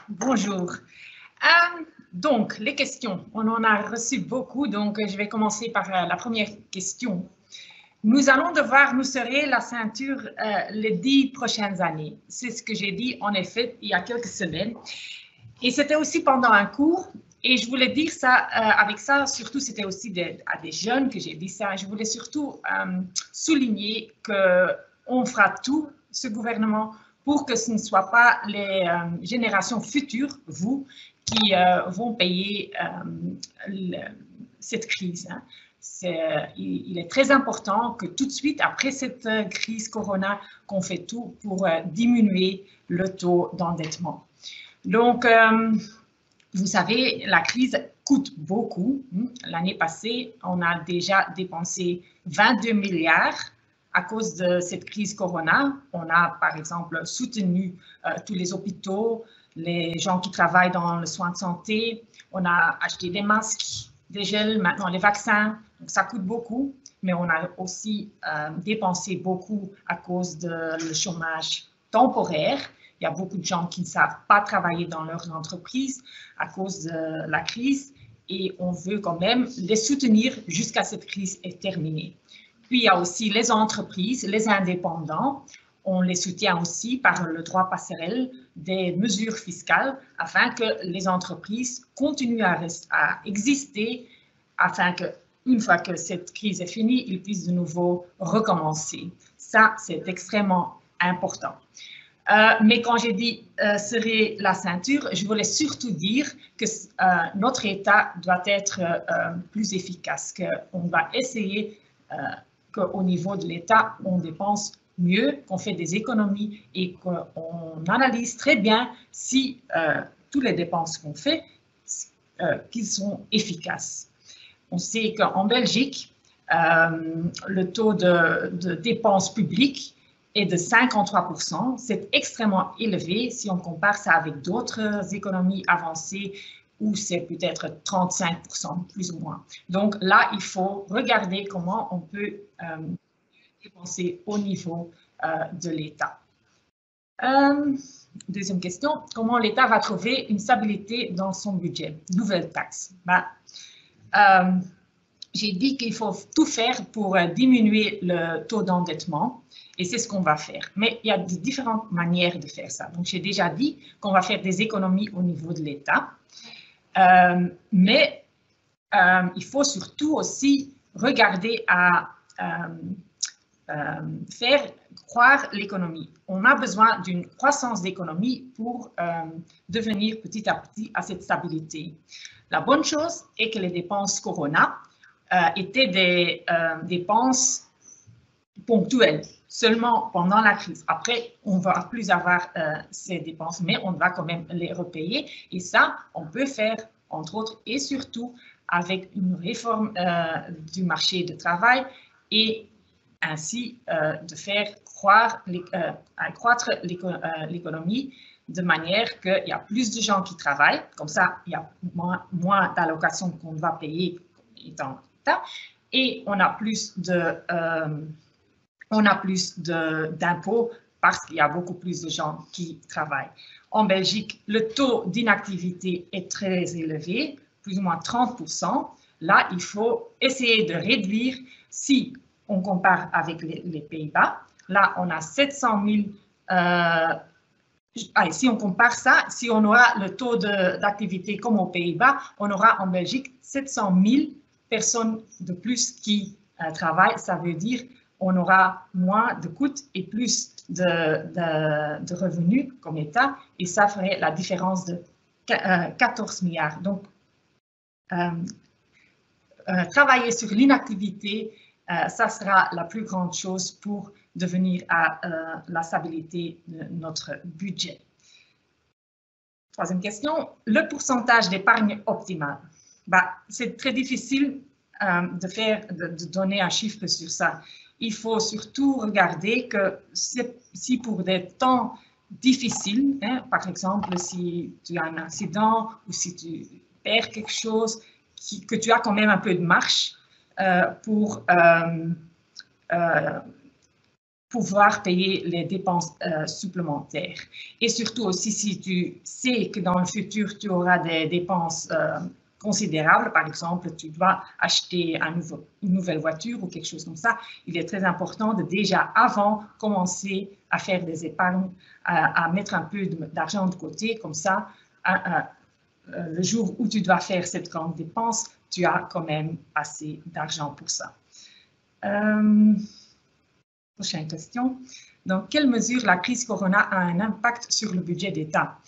Bonjour. Donc, les questions. On en a reçu beaucoup, donc je vais commencer par la première question. Nous allons devoir nous serrer la ceinture les 10 prochaines années. C'est ce que j'ai dit, en effet, il y a quelques semaines. Et c'était aussi pendant un cours. Et je voulais dire ça, avec ça, surtout, c'était aussi à des jeunes que j'ai dit ça. Je voulais surtout souligner qu'on fera tout, ce gouvernement, pour que ce ne soit pas les générations futures, vous, qui vont payer cette crise. Hein. Il est très important que tout de suite, après cette crise Corona, qu'on fait tout pour diminuer le taux d'endettement. Donc, vous savez, la crise coûte beaucoup. L'année passée, on a déjà dépensé 22 milliards à cause de cette crise Corona. On a, par exemple, soutenu tous les hôpitaux, les gens qui travaillent dans le soin de santé. On a acheté des masques, des gels, maintenant les vaccins. Donc, ça coûte beaucoup, mais on a aussi dépensé beaucoup à cause du chômage temporaire. Il y a beaucoup de gens qui ne savent pas travailler dans leur entreprise à cause de la crise et on veut quand même les soutenir jusqu'à cette crise est terminée. Puis, il y a aussi les entreprises, les indépendants. On les soutient aussi par le droit passerelle des mesures fiscales afin que les entreprises continuent à exister, afin qu'une fois que cette crise est finie, ils puissent de nouveau recommencer. Ça, c'est extrêmement important. Mais quand j'ai dit serrer la ceinture, je voulais surtout dire que notre État doit être plus efficace, qu'on va essayer qu'au niveau de l'État, on dépense mieux, qu'on fait des économies et qu'on analyse très bien si toutes les dépenses qu'on fait, qu'ils sont efficaces. On sait qu'en Belgique, le taux de dépenses publiques est de 53%. C'est extrêmement élevé si on compare ça avec d'autres économies avancées où c'est peut-être 35%, plus ou moins. Donc là, il faut regarder comment on peut dépenser au niveau de l'État. Deuxième question, comment l'État va trouver une stabilité dans son budget? Nouvelle taxe. J'ai dit qu'il faut tout faire pour diminuer le taux d'endettement et c'est ce qu'on va faire. Mais il y a différentes manières de faire ça. Donc, j'ai déjà dit qu'on va faire des économies au niveau de l'État. Mais il faut surtout aussi regarder à faire croire l'économie. On a besoin d'une croissance d'économie pour devenir petit à petit à cette stabilité. La bonne chose est que les dépenses Corona étaient des dépenses ponctuelles, seulement pendant la crise. Après, on ne va plus avoir ces dépenses, mais on va quand même les repayer. Et ça, on peut faire, entre autres, et surtout avec une réforme du marché du travail et ainsi de faire accroître l'économie de manière qu'il y a plus de gens qui travaillent, comme ça, il y a moins d'allocations qu'on va payer dans l'État, et on a plus d'impôts parce qu'il y a beaucoup plus de gens qui travaillent. En Belgique, le taux d'inactivité est très élevé, plus ou moins 30%. Là, il faut essayer de réduire si on compare avec les Pays-Bas. Là, on a 700 000 si on compare ça, si on aura le taux d'activité comme aux Pays-Bas, on aura en Belgique 700 000 personnes de plus qui travaillent. Ça veut dire qu'on aura moins de coûts et plus de revenus comme État, et ça ferait la différence de 14 milliards. Donc, travailler sur l'inactivité, ça sera la plus grande chose pour devenir à la stabilité de notre budget. Troisième question, le pourcentage d'épargne optimale. C'est très difficile de donner un chiffre sur ça. Il faut surtout regarder que si pour des temps difficiles, hein, par exemple si tu as un accident ou si tu perds quelque chose, que tu as quand même un peu de marge pour pouvoir payer les dépenses supplémentaires. Et surtout aussi, si tu sais que dans le futur, tu auras des dépenses considérables, par exemple, tu dois acheter une nouvelle voiture ou quelque chose comme ça, il est très important de déjà, avant, commencer à faire des épargnes, à mettre un peu d'argent de côté, comme ça, le jour où tu dois faire cette grande dépense, tu as quand même assez d'argent pour ça. Prochaine question. Dans quelle mesure la crise Corona a un impact sur le budget d'État?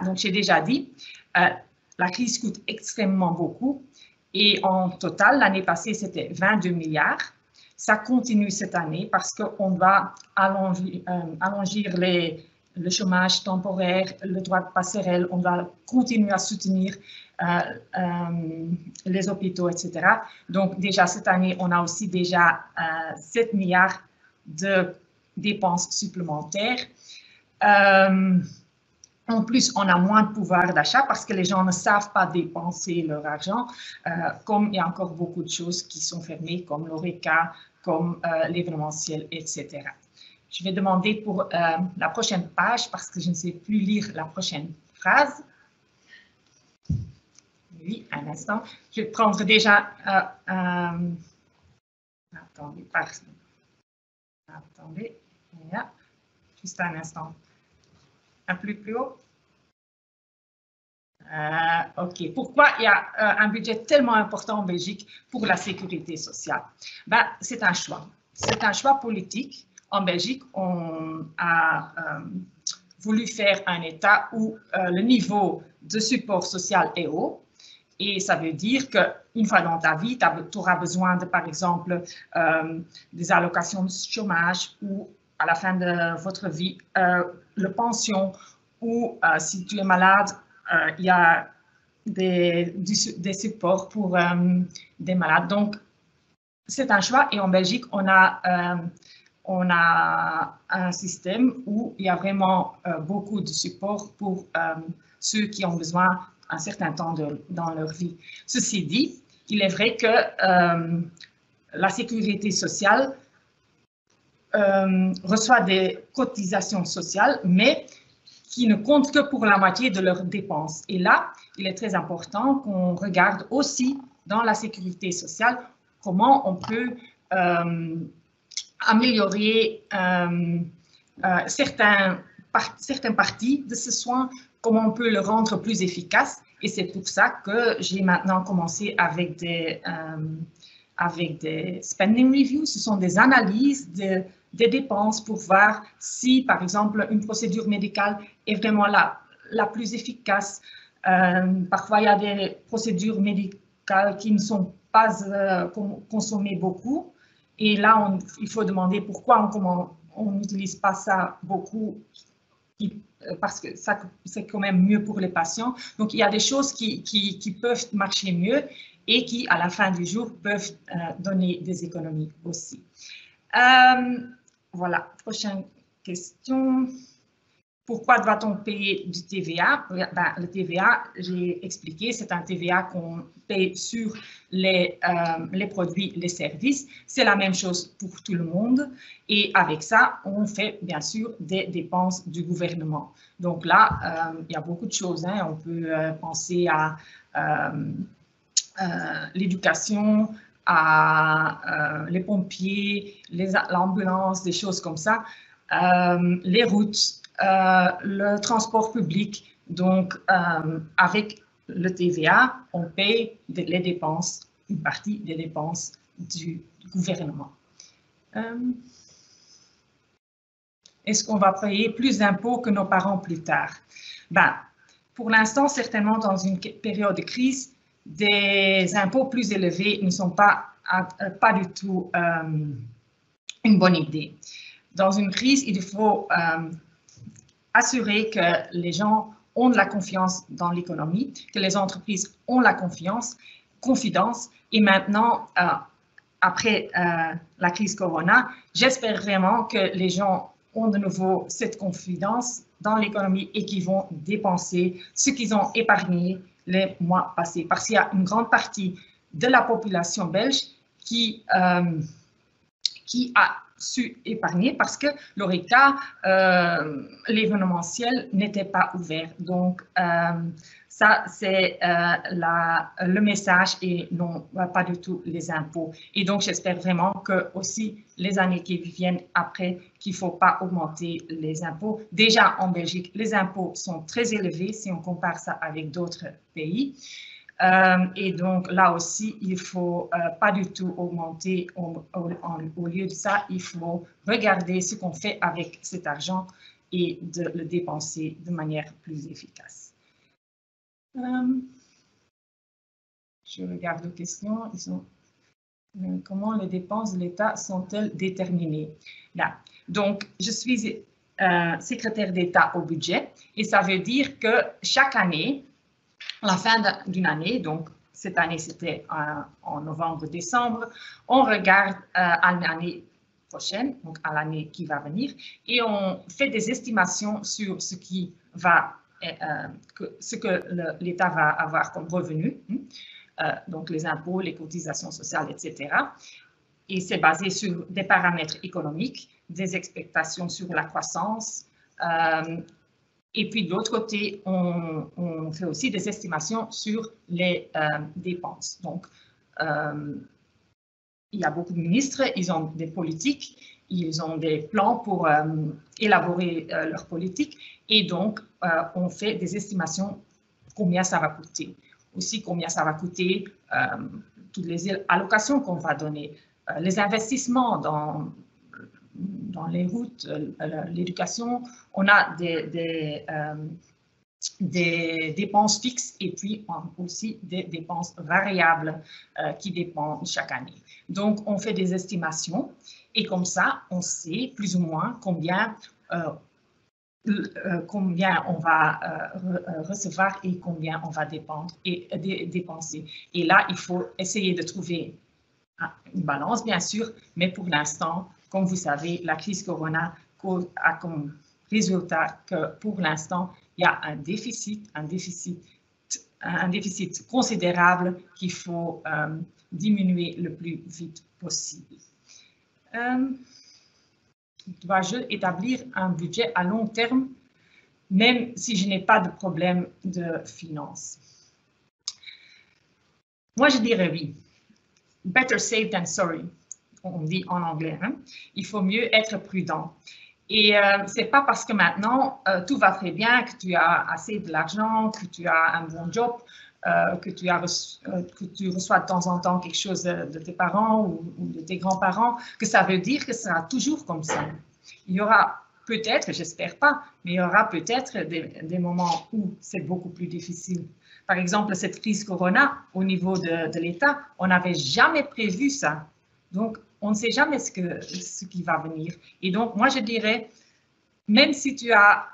Donc, j'ai déjà dit, la crise coûte extrêmement beaucoup et en total, l'année passée, c'était 22 milliards. Ça continue cette année parce qu'on va allonger le chômage temporaire, le droit de passerelle, on va continuer à soutenir les hôpitaux, etc. Donc, déjà cette année, on a aussi déjà 7 milliards de dépenses supplémentaires. En plus, on a moins de pouvoir d'achat parce que les gens ne savent pas dépenser leur argent, comme il y a encore beaucoup de choses qui sont fermées, comme l'ORECA, comme l'événementiel, etc. Je vais demander pour la prochaine page parce que je ne sais plus lire la prochaine phrase. Oui, un instant. Je vais prendre déjà... attendez, attendez, yeah. Juste un instant. Un peu plus haut. OK. Pourquoi il y a un budget tellement important en Belgique pour la sécurité sociale? C'est un choix. C'est un choix politique. En Belgique, on a voulu faire un État où le niveau de support social est haut. Et ça veut dire qu'une fois dans ta vie, tu auras besoin de, par exemple, des allocations de chômage ou à la fin de votre vie, le pension ou si tu es malade, il y a des supports pour des malades. Donc, c'est un choix et en Belgique, on a un système où il y a vraiment beaucoup de support pour ceux qui ont besoin un certain temps dans leur vie. Ceci dit, il est vrai que la sécurité sociale reçoit des cotisations sociales, mais qui ne comptent que pour la moitié de leurs dépenses. Et là, il est très important qu'on regarde aussi dans la sécurité sociale comment on peut améliorer certaines parties de ce soin, comment on peut le rendre plus efficace. Et c'est pour ça que j'ai maintenant commencé avec des spending reviews. Ce sont des analyses des dépenses pour voir si, par exemple, une procédure médicale est vraiment la plus efficace. Parfois, il y a des procédures médicales qui ne sont pas consommées beaucoup. Et là, il faut demander pourquoi on n'utilise pas ça beaucoup, parce que c'est quand même mieux pour les patients. Donc, il y a des choses qui peuvent marcher mieux et qui, à la fin du jour, peuvent donner des économies aussi. Voilà, prochaine question. Pourquoi doit-on payer du TVA? Le TVA, j'ai expliqué, c'est un TVA qu'on paye sur les produits, les services. C'est la même chose pour tout le monde. Et avec ça, on fait bien sûr des dépenses du gouvernement. Donc là, il y a beaucoup de choses. Hein. On peut penser à l'éducation, à les pompiers, l'ambulance, des choses comme ça, les routes, le transport public. Donc, avec le TVA, on paye les dépenses, une partie des dépenses du gouvernement. Est-ce qu'on va payer plus d'impôts que nos parents plus tard? Pour l'instant, certainement, dans une période de crise, des impôts plus élevés ne sont pas du tout une bonne idée. Dans une crise, il faut assurer que les gens ont de la confiance dans l'économie, que les entreprises ont la confidence. Et maintenant, après la crise Corona, j'espère vraiment que les gens ont de nouveau cette confidence dans l'économie et qu'ils vont dépenser ce qu'ils ont épargné les mois passés. Parce qu'il y a une grande partie de la population belge qui a su épargner parce que l'ORECA, l'événementiel n'était pas ouvert. Donc, ça, c'est le message et non pas du tout les impôts. Et donc, j'espère vraiment que aussi les années qui viennent après, qu'il ne faut pas augmenter les impôts. Déjà, en Belgique, les impôts sont très élevés si on compare ça avec d'autres pays. Et donc, là aussi, il ne faut pas du tout augmenter. Au lieu de ça, il faut regarder ce qu'on fait avec cet argent et de le dépenser de manière plus efficace. Je regarde les questions. Comment les dépenses de l'État sont-elles déterminées? Là. Donc, je suis secrétaire d'État au budget et ça veut dire que chaque année, à la fin d'une année, donc cette année c'était en novembre-décembre, on regarde à l'année prochaine, donc à l'année qui va venir, et on fait des estimations sur ce qui va ce que l'État va avoir comme revenu, donc les impôts, les cotisations sociales, etc. Et c'est basé sur des paramètres économiques, des expectations sur la croissance. Et puis de l'autre côté, on fait aussi des estimations sur les dépenses. Donc, il y a beaucoup de ministres, ils ont des politiques, ils ont des plans pour élaborer leur politique et donc on fait des estimations combien ça va coûter. Aussi combien ça va coûter toutes les allocations qu'on va donner, les investissements dans les routes, l'éducation. On a des dépenses fixes et puis aussi des dépenses variables qui dépendent chaque année. Donc, on fait des estimations et comme ça, on sait plus ou moins combien on va recevoir et combien on va dépenser. Et là, il faut essayer de trouver une balance, bien sûr, mais pour l'instant, comme vous savez, la crise Corona a comme résultat que pour l'instant, il y a un déficit considérable qu'il faut diminuer le plus vite possible. Dois-je établir un budget à long terme, même si je n'ai pas de problème de finances? Moi, je dirais oui. Better safe than sorry, on dit en anglais. Hein? Il faut mieux être prudent. Et c'est pas parce que maintenant tout va très bien, que tu as assez de l'argent, que tu as un bon job, que tu reçois de temps en temps quelque chose de tes parents ou de tes grands-parents, que ça veut dire que ce sera toujours comme ça. Il y aura peut-être, j'espère pas, mais il y aura peut-être des moments où c'est beaucoup plus difficile. Par exemple, cette crise Corona, au niveau de l'État, on n'avait jamais prévu ça. Donc, on ne sait jamais ce qui va venir. Et donc, moi, je dirais, même si tu as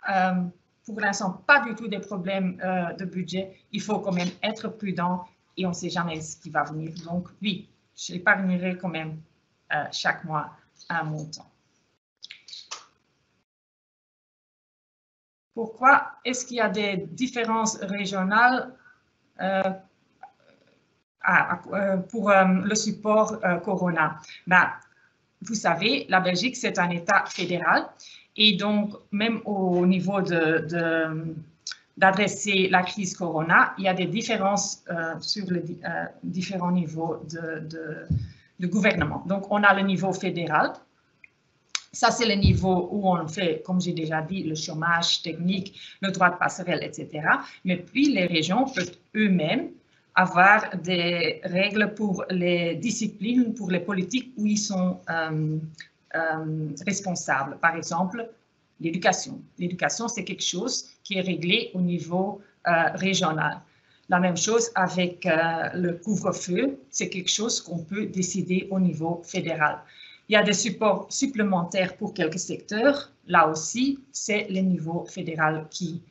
pour l'instant pas du tout des problèmes de budget, il faut quand même être prudent et on ne sait jamais ce qui va venir. Donc, oui, j'épargnerai quand même chaque mois un montant. Pourquoi est-ce qu'il y a des différences régionales pour le support Corona? Ben, vous savez, la Belgique, c'est un État fédéral et donc, même au niveau d'adresser la crise Corona, il y a des différences sur les différents niveaux de gouvernement. Donc, on a le niveau fédéral. Ça, c'est le niveau où on fait, comme j'ai déjà dit, le chômage technique, le droit de passerelle, etc. Mais puis, les régions peuvent eux-mêmes avoir des règles pour les disciplines, pour les politiques où ils sont responsables. Par exemple, l'éducation. L'éducation, c'est quelque chose qui est réglé au niveau régional. La même chose avec le couvre-feu, c'est quelque chose qu'on peut décider au niveau fédéral. Il y a des supports supplémentaires pour quelques secteurs. Là aussi, c'est le niveau fédéral qui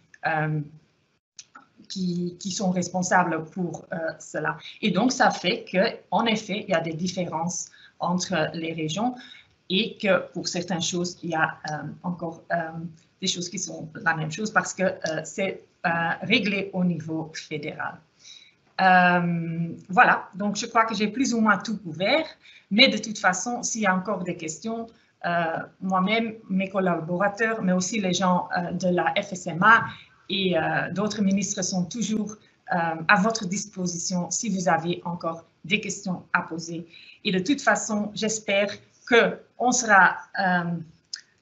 sont responsables pour cela. Et donc, ça fait qu'en effet, il y a des différences entre les régions et que pour certaines choses, il y a encore des choses qui sont la même chose parce que c'est réglé au niveau fédéral. Voilà, donc je crois que j'ai plus ou moins tout couvert, mais de toute façon, s'il y a encore des questions, moi-même, mes collaborateurs, mais aussi les gens de la FSMA et d'autres ministres sont toujours à votre disposition si vous avez encore des questions à poser. Et de toute façon, j'espère qu'on sera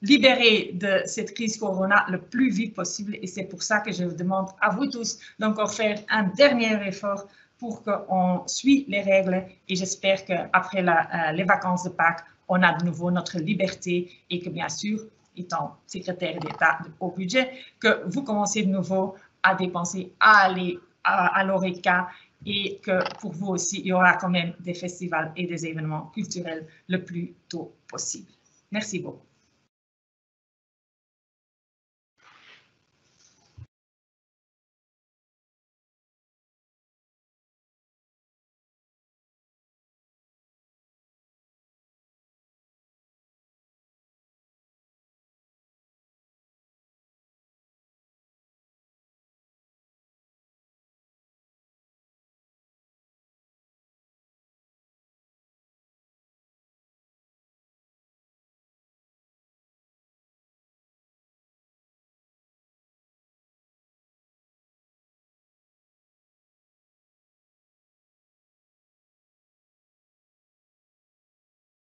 libéré de cette crise Corona le plus vite possible. Et c'est pour ça que je vous demande à vous tous d'encore faire un dernier effort pour qu'on suive les règles. Et j'espère qu'après les vacances de Pâques, on a de nouveau notre liberté et que, bien sûr, étant secrétaire d'État au budget, que vous commencez de nouveau à dépenser, à aller à l'ORECA et que pour vous aussi, il y aura quand même des festivals et des événements culturels le plus tôt possible. Merci beaucoup.